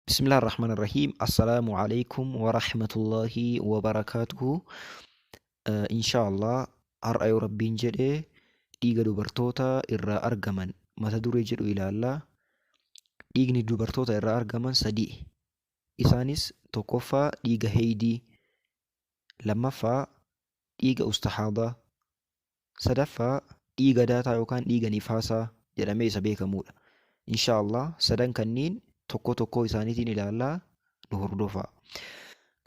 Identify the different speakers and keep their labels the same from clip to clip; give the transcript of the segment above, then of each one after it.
Speaker 1: بسم الله الرحمن الرحيم. السلام عليكم ورحمة الله وبركاته. إن شاء الله هرأي ربين جده dhiiga dubartoota irraa argaman mata duree jedhu ilaallaa. Dhiigni dubartoota irraa argaman sadii. Isaanis tokkoffaa dhiiga heeydii, lammaffaa dhiiga ustahaadaa, sadaffaa dhiiga daataa yookaan dhiiga nifaasaa jedhamee isa beekamudha. Insha Allah sadan kanneen tokko tokkoo isaaniitiin ilaallaa nu hordofaa.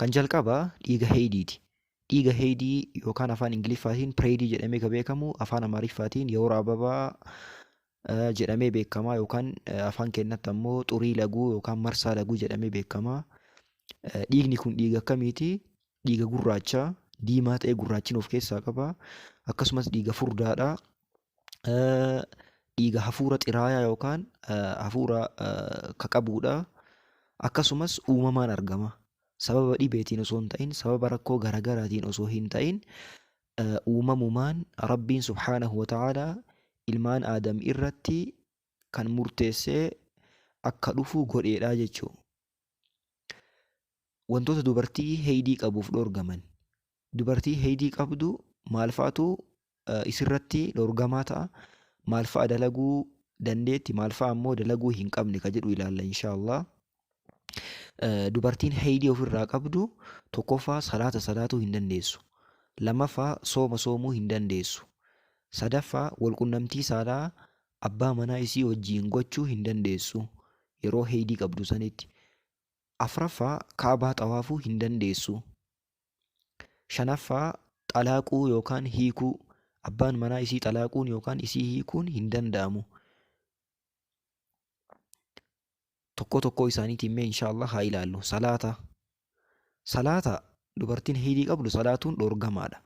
Speaker 1: Kan jalqabaa dhiiga heeydiiti. Dhiiga heeydii yookaan afaan Ingiliffaatiin pireedii jedhamee kan beekamu, afaan Amaariffaatiin yeroo ababaa jedhamee beekama yookaan afaan keenyatti ammoo xurii laguu yookaan marsaa laguu jedhamee beekama. Dhiigni kun dhiiga akkamiiti? Dhiiga gurraachaa, diimaa ta'e gurraachin of keessaa qaba. Akkasumas dhiiga furdaadha. Dhiiga hafuura xiraayaa yookaan hafuura ka qabudha. Akkasumas uumamaan argama. Sababa dhibeetiin osoo hin ta'in, sababa rakkoo garagaraatiin osoo hin ta'in, uumamumaan Rabbiin subhaanahu wa ta'aalaa ilmaan Aadam irratti kan murteessee akka dhufu godheedha jechuudha. Wantoota dubartii heeydii qabuuf dhorgaman. Dubartii heeydii qabdu maal fa'atu isirratti dhorgamaa ta'a? Maal fa'a dalaguu dandeetti? Maal fa'a ammoo dalaguu hin qabne ka jedhu ilaalla inshaallah. Dubartiin heeydii ofirraa qabdu tokkoffaa salaata salaatuu hin dandeessu. Lammaffaa sooma soomuu hin dandeessu. Sadaffaa walqunnamtii saalaa abbaa manaa isii wajjiin gochuu hin dandeessu yeroo heeydii qabdu sanitti. Afraffaa kaabaa xawaafuu hin dandeessu. Shanaffaa xalaaquu yookaan hiikuu abbaan manaa isii xalaaquun yookaan isii hiikuun hin danda'amu. Tokko tokko isaaniitiin mee inshaallah haa ilaallu. Salaata dubartiin heeydii qabdu salaatuun dhorgamaadha.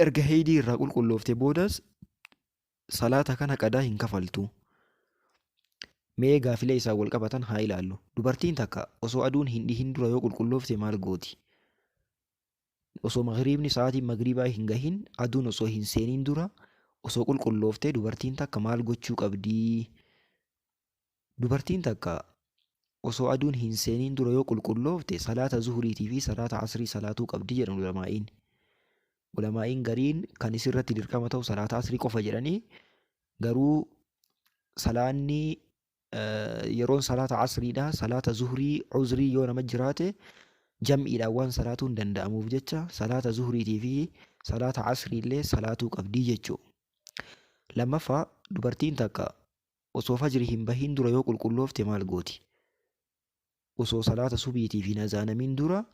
Speaker 1: Erga heeydii irraa qulqullooftee boodas salaata kana qadaa hin kafaltu. Mee gaafilee isaan wal qabatan haa ilaallu. Dubartiin takka osoo aduun hin dhihin dura yoo qulqulloofte maal gooti? Osoo magriibni sa'aatiin magriibaa hin gahin aduun osoo hin seeniin dura osoo qulqullooftee dubartiin takka maal gochuu qabdi? Dubartiin takka osoo aduun hin seeniin dura yoo qulqulloofte salaata zuhuriitii fi salaata asrii salaatuu qabdi jedhan ulamaa'iin. Ulamaa'iin gariin kan isirratti dirqama ta'u salaata asrii qofa jedhanii, garuu salaanni yeroon salaata asriidha. Salaata zuhurii uzrii yoo nama jiraate jam'iidhaan waan salaatuu hin danda'amuuf jecha salaata zuhuriitii fi salaata asriillee salaatuu qabdii jechuudha. Lammaffaa dubartiin takka osoo fajri hin bahin dura yoo qulqulloofte maal gooti? Osoo salaata subiitii fi nazaanamiin dura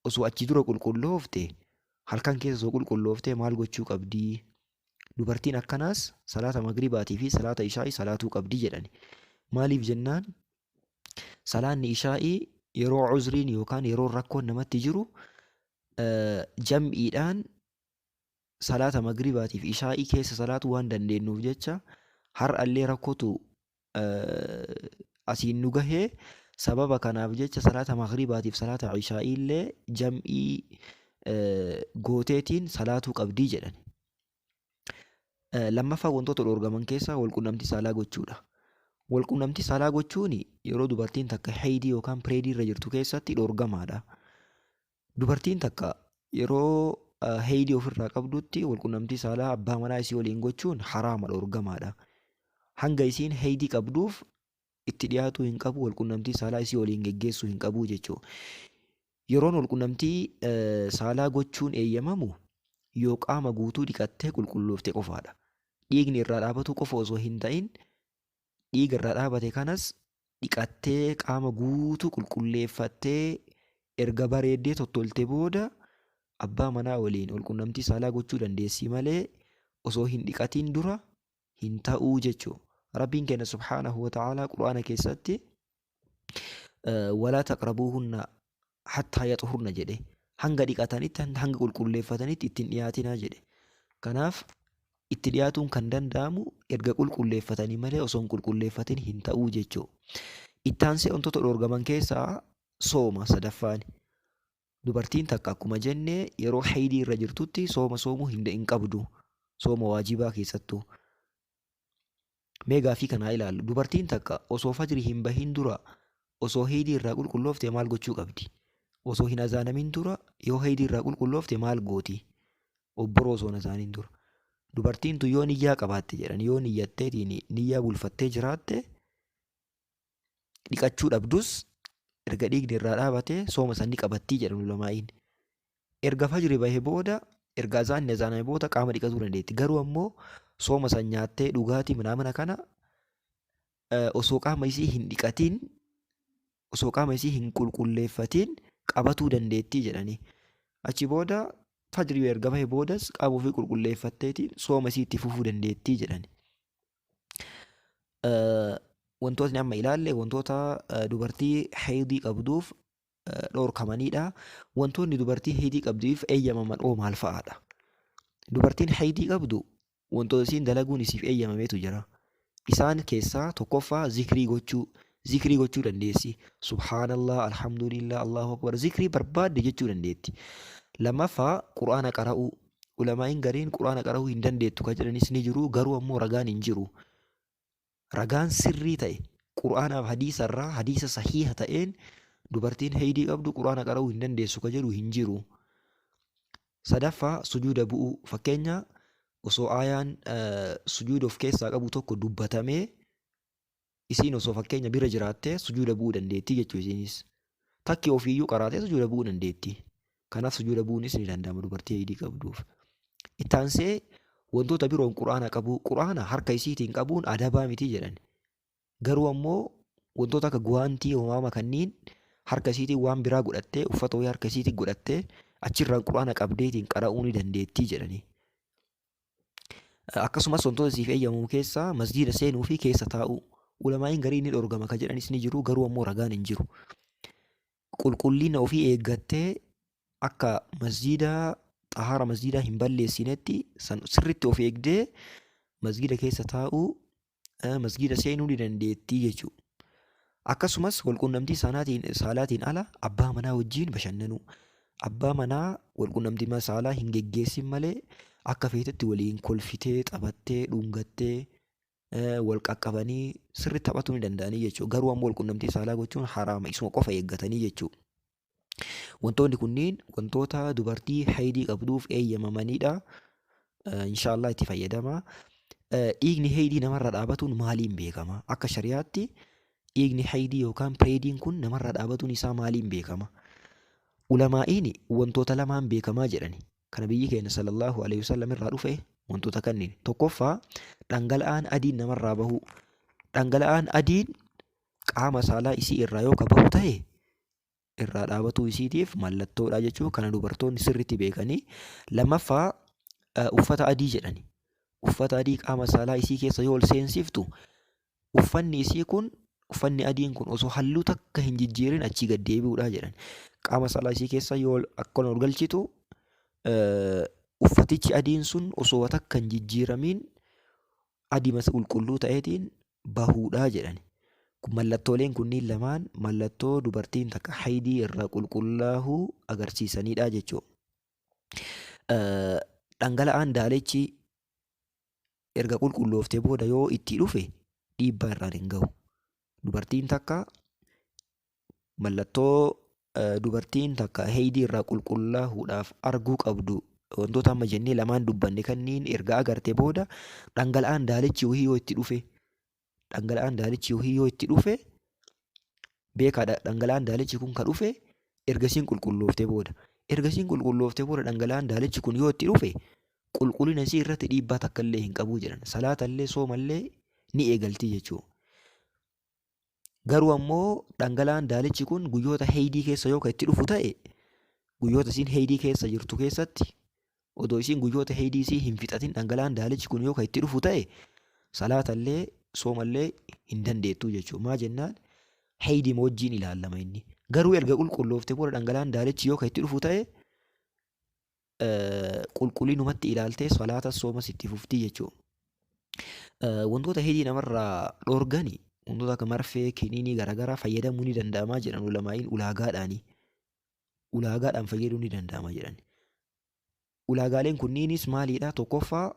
Speaker 1: osoo achi dura qulqulloofte halkan keessa osoo qulqulloofte maal gochuu qabdi? Dubartiin akkanaas salaata magribaatii fi salaata ishaa'ii salaatuu qabdi jedhani. Maaliif jennaan salaanni ishaa'ii yeroo uzriin yookaan yeroo rakkoon namatti jiru jam'iidhaan salaata magribaatiif ishaa'ii keessa salaatuu waan dandeenyuuf jecha har'allee rakkootu asiin nu gahee sababa kanaaf jecha salaata magribaatiif salaata ishaa'ii illee jam'ii gooteetiin salaatuu qabdii jedhan. Lammaffaa wantoota dhorgaman keessaa walqunnamtii saalaa gochuudha. Walqunnamtii saalaa gochuun yeroo dubartiin takka heeydii yookaan pireedii irra jirtu keessatti dhorgamaadha. Dubartiin takka yeroo heeydii ofirraa qabdutti walqunnamtii saalaa abbaa manaa isii waliin gochuun haraama dhorgamaadha. Hanga isiin heeydii qabduuf itti dhiyaatuu hin qabu, walqunnamtii saalaa isii waliin geggeessuu hin qabu jechuudha. Yeroon walqunnamtii saalaa gochuun eeyyamamu yoo qaama guutuu dhiqattee qulqulloofte qofaadha. Dhiigni irraa dhaabatu qofa osoo hin ta'in dhiiga irraa dhaabate kanas dhiqattee qaama guutuu qulqulleeffattee erga bareeddee tottoltee booda abbaa manaa waliin walqunnamtii saalaa gochuu dandeessi malee osoo hin dhiqatiin dura hin ta'uu jechuudha. Rabbiin keenya subhaanahu wa ta'aalaa quraana keessatti walaa taqrabuuhunna hattaa yaxhurna jedhe. Hanga dhiqatanitti hanga qulqulleeffatanitti ittiin dhiyaatinaa jedhe. Kanaaf itti dhiyaatuun kan danda'amu erga qulqulleeffatanii malee osoo hin qulqulleeffatin hin ta'uu jechuudha. Itti aansee wantoota dhorgaman keessaa sooma sadaffaani. Dubartiin takka akkuma jennee yeroo heeydii irra jirtutti sooma soomuu hin qabdu. Sooma waajibaa keessattuu. Mee gaafii kanaa ilaallu. Dubartiin takka osoo fajri hin bahin dura osoo heydii irraa qulqulloofte maal gochuu qabdi? Osoo hin azaanamin dura yoo heydii irraa qulqulloofte maal gooti? Obboroo osoo hin azaanin dura. Dubartiin tun yoo niyyaa qabaatte jedhan yoo niyyatteetiin niyyaa bulfattee jiraatte dhiqachuu dhabdus erga dhiigni irraa dhaabatee sooma sanni qabattii jedhan ulamaa'iin. Erga fajri bahee booda erga azaanni azaaname booda qaama dhiqatuu dandeetti. Garuu ammoo sooma san nyaattee dhugaatii manaamana kana osoo qaama isii hin dhiqatiin osoo qaama isii hin qulqulleeffatiin qabatuu dandeettii jedhanii. Achi booda fajri erga bahee boodas qaama ofii qulqulleeffatteetiin sooma isii itti fufuu dandeettii jedhani. Wantootni amma ilaalle wantoota dubartii haydii qabduuf dhorkamanidha. Wantoonni dubartii haydii qabduuf eeyyamaman oo maal fa'aadha? Dubartiin haydii qabdu wantoota isiin dalaguun isiif eeyyamameetu jira. Isaan keessaa tokkoffaa zikrii gochuu dandeessi. Subhaanallah, alhamdulillah, Allahu akbar zikrii barbaadde jechuu dandeetti. Lammaffaa quraana qara'uu. Ulamaa'iin gariin quraana qara'uu hin dandeettu kan jedhanis ni jiru. Garuu ammoo ragaan hin jiru. Ragaan sirrii ta'e quraanaaf hadiisarraa hadiisa sahiha ta'een dubartiin haydii qabdu quraana qara'uu hin dandeessu kan jedhu hin jiru. Sadaffaa sujuuda bu'uu. Fakkeenya osoo aayaan sujuuda of keessaa qabu tokko dubbatamee isiin osoo fakkeenya bira jiraattee sujuuda bu'uu dandeetti jechuu isiinis. Takki ofiiyyuu qaraatee sujuuda bu'uu dandeetti. Kanaaf sujuuda bu'uunis ni danda'ama dubartii haydii qabduuf. Ittaansee wantoota biroon quraana qabu. Quraana harka isiitiin qabuun adabaa miti jedhan. Garuu ammoo wantoota akka guwaantii uumamaa kanniin harka isiitiin waan biraa godhattee uffata wayii harka isiitiin godhattee achirraan quraana qabdeetiin qara'uu ni dandeettii jedhani. Akkasumas wantoota isiif eeyyamamu keessaa masjiida seenuu fi keessa taa'uu. Ulamaa'iin garii ni dhorgama kan jedhanis ni jiru. Garuu ammoo ragaan hin jiru. Qulqullina ofii eeggattee akka xahaara masjiidaa hin balleessinetti sirritti of eegdee masjiida keessa taa'uu masjiida seenuu ni dandeettii jechuudha. Akkasumas walqunnamtii saalaatiin ala abbaa manaa wajjin bashannanuu. Abbaa manaa walqunnamtii saalaa hin geggeessin malee akka feetetti waliin kolfitee taphattee dhungattee wal qaqqabanii sirriitti taphatuu ni danda'anii jechuudha. Garuu ammoo walqunnamtii saalaa gochuun haraama isuma qofa eeggatanii jechuudha. Wantoonni kunniin wantoota dubartii haydii qabduuf eeyyamamanidha. Inshaallah itti fayyadama. Dhiigni haydii namarra dhaabatuun maaliin beekama? Akka shariyaatti dhiigni haydii yookaan pireediin kun namarra dhaabatuun isaa maaliin beekama? Ulamaa'iin wantoota lamaan beekamaa jedhani. Kana biyyi keenya sallallahu alaihi wasallam irraa dhufe wantoota kanneen. Tokkoffaa dhangala'aan adiin namarraa bahu. Dhangala'aan adiin qaama saalaa isii irraa yoo bahu ta'e irraa dhaabatuu isiitiif mallattoodha jechuudha. Kana dubartoonni sirriitti beekanii. Lammaffaa uffata adii jedhani. Uffata adii qaama saalaa isii keessa yoo ol seensiftu uffanni adiin kun osoo halluu takka hin jijjiirin achii gad deebi'uudha jedhan. Qaama saalaa isii keessa yoo akkana ol galchitu uffatichi adiin sun osoo takka hin jijjiiramiin adii qulqulluu ta'eetiin bahuudha jedhan. Mallattooleen kunniin lamaan mallattoo dubartiin takka haydii irraa qulqullaa'uu agarsiisanidha jechuudha. Dhangala'aan daalechi erga qulqullooftee booda yoo itti dhufe dhiibbaa irraan hin gahu. Dubartiin takka haydii irraa qulqullaa'uudhaaf arguu qabdu wantoota amma jennee lamaan dubbanne kanniin erga agarte booda dhangala'aan daalechi wahii yoo itti dhufe beekaadha. Dhangala'aan daalechi kun kan dhufe ergasiin qulqullooftee booda. Ergasiin qulqullooftee booda dhangala'aan daalechi kun yoo itti dhufe qulqullina isii irratti dhiibbaa takka illee hin qabu jedhan. Salaatallee soomallee ni eegalti jechuudha. Garuu ammoo dhangala'aan daalechi kun guyyoota haydii keessa yoo kan itti dhufu ta'e guyyoota isiin haydii keessa jirtu keessatti odoo isiin guyyoota haydii isii hin fixatin dhangala'aan daalechi kun yoo kan itti dhufu ta'e salaatallee soomallee hin dandeettu jechuudha. Maa jennaan haydii wajjiin ilaallama inni. Garuu erga qulqullooftee booda dhangala'aan daalechi yoo kan itti dhufu ta'e qulqullinumatti ilaaltee salaatas soomas itti fufti jechuudha. Wantoota haydii namarraa dhoorgani wantoota akka marfee kiniinii garaagaraa fayyadamuu ni danda'amaa jedhan ulamaa'iin ulaagaadhaan fayyaduu ni danda'ama jedhan. Ulaagaaleen kunniinis maalidha? Tokkoffaa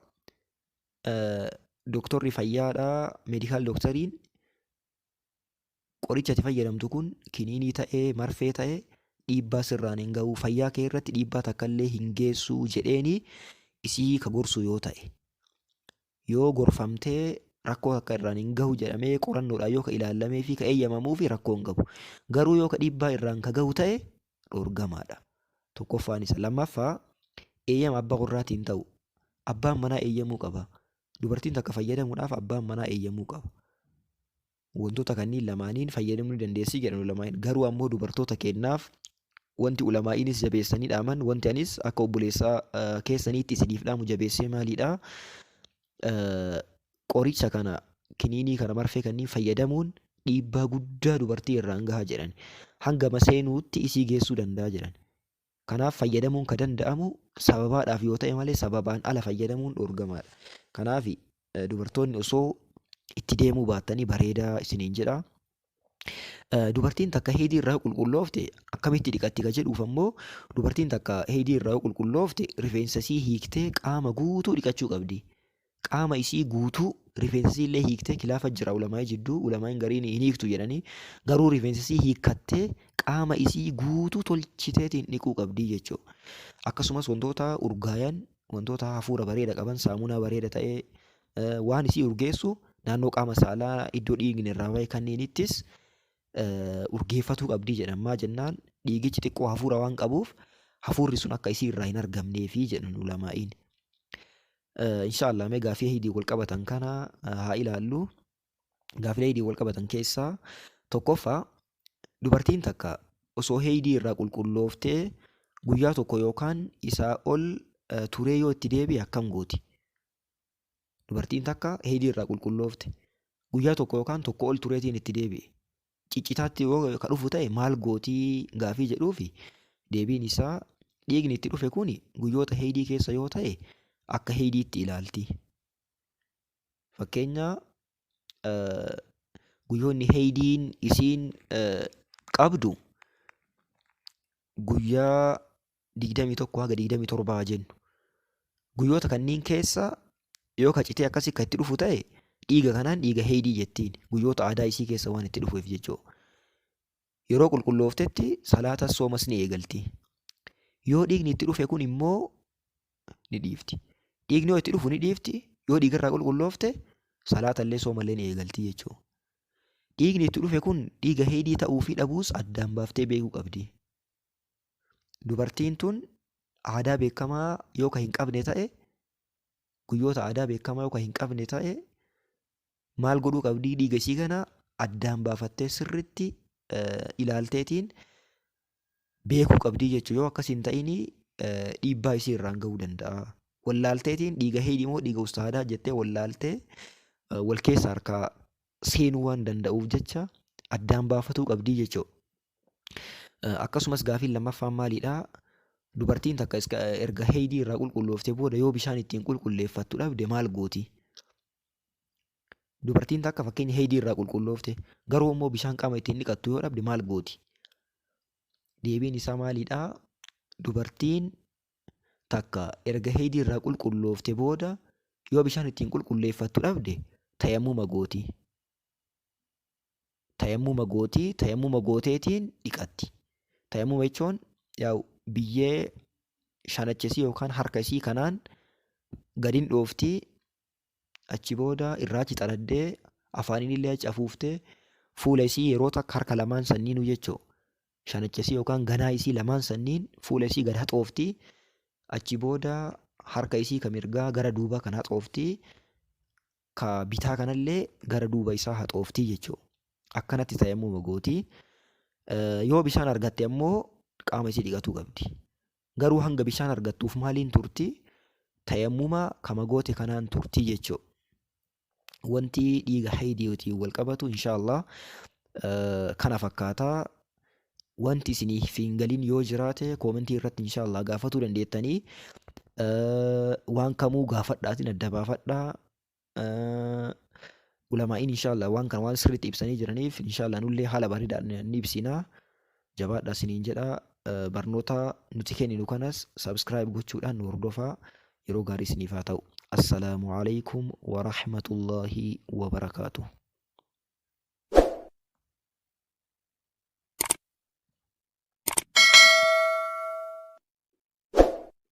Speaker 1: doktorri fayyaadhaa meedikaal doktariin qoricha ati fayyadamtu kun kiniinii ta'ee marfee ta'ee dhiibbaa sirraan hin ga'u fayyaa kee irratti dhiibbaa takkaallee hin geessu jedheeni isii ka gorsu yoo ta'e yoo gorfamtee rakkoo akka irraan hin gahu jedhamee qorannoodhaan yoo ka ilaallamee fi ka eeyyamamuu fi rakkoo hin qabu. Garuu yoo ka dhiibbaa irraan ka gahu ta'e dhorgamaadha. Tokkoffaan isa. Lammaffaa eeyyama abbaa warraatiin ta'u. Abbaan manaa eeyyamuu qaba. Dubartiin takka fayyadamuudhaaf abbaan manaa eeyyamuu qaba. Wantoota kanneen lamaaniin fayyadamuu ni dandeessi jedhan ulamaa'in. Garuu ammoo dubartoota kennaaf wanti ulamaa'inis jabeessanii dhaaman wanti anis akka obboleessaa keessaniitti isiniif dhaamu jabeessee maalidhaa? Qoricha kana kiniinii kana marfee kanneen fayyadamuun dhiibbaa guddaa dubartii irraan gahaa jedhan. Hanga maseenuutti isii geessuu danda'a jedhan. Kanaaf fayyadamuun ka danda'amu sababaadhaaf yoo ta'e malee sababaan ala fayyadamuun dhorgamaadha. Kanaaf dubartoonni osoo itti deemuu baattanii bareedaa isiniin jedha. Dubartiin takka heedii irraa qulqulloofte akkamitti dhiqatti ka jedhuuf ammoo dubartiin takka heedii irraa qulqulloofte rifeensa isii hiiktee qaama guutuu dhiqachuu qabdi. Qaama isii guutuu rifeensa isii illee hiiktee kilaafa jira ulamaa'ii jidduu ulamaa'in gariin hin hiiktu jedhanii garuu rifeensa isii hiikkattee qaama isii guutuu tolchiteetiin dhiquu qabdi jechuudha. Akkasumas wantoota urgaayan wantoota hafuura bareeda qaban saamunaa bareeda ta'ee waan isii urgeessu naannoo qaama saalaa iddoo dhiigni irraa bahe kanneeniittis urgeeffatuu qabdii jedhamaa jennaan dhiigichi xiqqoo hafuura waan qabuuf hafuurri sun akka isii irraa hin argamneefi jedhan ulamaa'iin. Inshaallah mee gaafii heedii wal qabatan kana haa ilaallu. Gaafilee heedii wal qabatan keessaa tokkoffaa dubartiin takka osoo heedii irraa qulqullooftee guyyaa tokko yookaan isaa ol turee yoo itti deebi'e akkam gooti? Dubartiin takka heedii irraa qulqulloofte guyyaa tokko yookaan tokko ol tureetiin itti deebi'e ciccitaatti yoo ka dhufu ta'e maal gootii gaafii jedhuufi deebiin isaa dhiigni itti dhufe kun guyyoota heedii keessa yoo ta'e akka heediitti ilaalti. Fakkeenya guyyoonni heediin isiin qabdu guyyaa 21 haga 27 jennu. Guyyoota kanneen keessa yoo kacitee akkasii kan itti dhufu ta'e dhiiga kanaan dhiiga heedii jettiin guyyoota aadaa isii keessa waan itti dhufuuf jechuudha. Yeroo qulqullooftetti salaatas soomas ni eegalti. Yoo dhiigni itti dhufe kun immoo ni dhiifti. Dhiigni yoo itti dhufu ni dhiifti. Yoo dhiigarraa qulqulloofte salaatallee soomallee ni eegalti jechuudha. Dhiigni itti dhufe kun dhiiga heedii ta'uu fi dhabuus addaan baaftee beekuu qabdi. Dubartiin tun aadaa beekamaa yoo ka hin qabne ta'e guyyoota aadaa beekamaa yoo ka hin qabne ta'e maal godhuu qabdi? Dhiiga isii kana addaan baafattee sirritti ilaalteetiin beekuu qabdi jechuudha. Yoo akkas hin ta'in dhiibbaa isii irraan gahuu danda'a. Wallaalteetiin dhiiga heedii moo dhiiga ustaadaa jettee wallaaltee wal keessa harkaa seenuu waan danda'uuf jecha addaan baafatuu qabdi jechuudha. Akkasumas gaafiin lammaffaan maalidhaa? Dubartiin takka erga heedii irraa qulqullooftee booda yoo bishaan ittiin qulqulleeffattu dhabde maal gooti? Dubartiin takka fakkeenya heedii irraa qulqulloofte garuu immoo bishaan qaama ittiin dhiqattu yoo dhabde maal gooti? Deebiin isaa maalidhaa? Dubartiin takka erga heedii irraa qulqulloofte booda yoo bishaan ittiin qulqulleeffattu dhabde tayammuma gooti. Tayammuma gooteetiin dhiqatti. Tayammuma jechuun biyyee shanachesii yookaan harka isii kanaan gadin dhooftii achi booda irraachi xaraddee afaaniin illee achi afuuftee fuula isii yeroo takka harka lamaan sanniinuu jechuudha. Shanachesii yookaan ganaa isii lamaan sanniin fuula isii gad haxooftii achi booda harka isii ka mirgaa gara duubaa kan haxooftii ka bitaa kanallee gara duuba isaa haxooftii jechuudha. Akkanatti tayammuma gooti. Yoo bishaan argatte ammoo qaama isii dhiqatuu qabdi. Garuu hanga bishaan argattuuf maaliin turti? Tayammuma kama goote kanaan turtii jechuudha. Wanti dhiiga heediitiin wal qabatu inshaallah kana fakkaataa. Wanti isiniif hin galin yoo jiraate koomentii irratti inshaallah gaafatuu dandeettanii waan kamuu gaafadhaatiin adda baafadhaa. Ulamaa'iin inshaallah waan kana waan sirriitti ibsanii jiraniif inshaallah nullee haala bareedaan ni ibsinaa. Jabaadhaa isiniin jedhaa. Barnoota nuti kenninu kanas subscribe gochuudhaan nu hordofaa. Yeroo gaarii isiniif haa ta'u. Assalaamu alaykum wa rahmatullaahi wa barakaatuh.